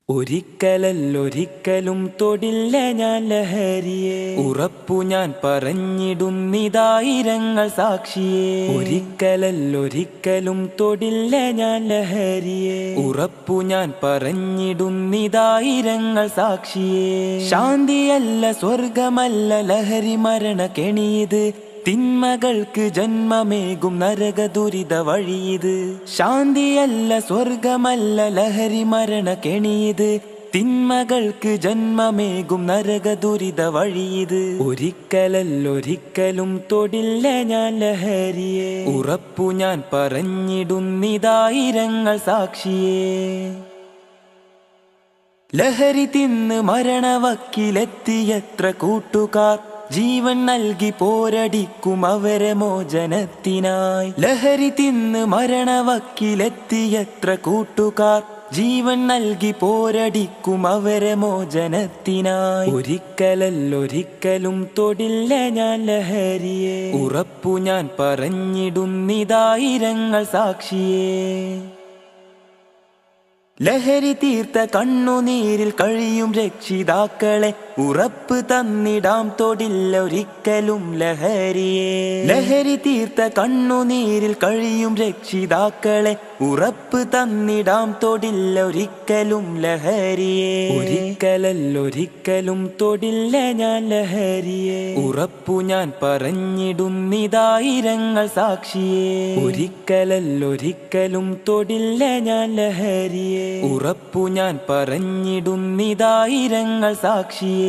ഒരിക്കലല്ലൊരിക്കലും തൊടില്ല ഞാൻ ലഹരിയെ, ഉറപ്പു ഞാൻ പറഞ്ഞിടുന്നിതായിരങ്ങൾ സാക്ഷിയെ. ഒരിക്കലല്ലൊരിക്കലും തൊടില്ല ഞാൻ ലഹരിയെ, ഉറപ്പു ഞാൻ പറഞ്ഞിടുന്നിതായിരങ്ങൾ സാക്ഷിയെ. ശാന്തിയല്ല സ്വർഗമല്ല ലഹരി മരണ കെണിയത്, തിന്മകൾക്ക് ജന്മമേകും നരക ദുരിത വഴിയത്. ശാന്തിയല്ല സ്വർഗമല്ല ലഹരി മരണ കെണിയത്, തിന്മകൾക്ക് ജന്മമേകും നരക ദുരിത വഴിയത്. ഒരിക്കലല്ലൊരിക്കലും തൊടില്ല ഞാൻ ലഹരിയെ, ഉറപ്പു ഞാൻ പറഞ്ഞിടുന്നിതായിരങ്ങൾ സാക്ഷിയെ. ലഹരി തിന്ന് മരണവക്കിലെത്തിയത്ര കൂട്ടുകാർ, ജീവൻ നൽകി പോരടിക്കും അവരെ മോചനത്തിനായി. ലഹരി തിന്ന് മരണവക്കിലെത്തിയത്ര കൂട്ടുകാർ, ജീവൻ നൽകി പോരടിക്കും അവരെ മോചനത്തിനായി. ഒരിക്കലല്ലൊരിക്കലും തൊടില്ല ഞാൻ ലഹരിയെ, ഉറപ്പു ഞാൻ പറഞ്ഞിടുന്നിതായിരങ്ങൾ സാക്ഷിയെ. ലഹരി തീർത്ത കണ്ണുനീരിൽ കഴിയും രക്ഷിതാക്കളെ, ഉറപ്പ് തന്നിടാം തൊടില്ല ഒരിക്കലും ലഹരിയെ. ലഹരി തീർത്ത കണ്ണുനീരിൽ കഴിയും രക്ഷിതാക്കളെ, ഉറപ്പ് തന്നിടാം തൊടില്ല ഒരിക്കലും ലഹരിയെ. ഒരിക്കലല്ലൊരിക്കലും തൊടില്ല ഞാൻ ലഹരിയെ, ഉറപ്പു ഞാൻ പറഞ്ഞിടുന്നിതായിരങ്ങൾ സാക്ഷിയെ. ഒരിക്കലല്ലൊരിക്കലും തൊടില്ല ഞാൻ ലഹരിയെ, ഉറപ്പു ഞാൻ പറഞ്ഞിടുന്നിതായിരങ്ങൾ സാക്ഷിയെ.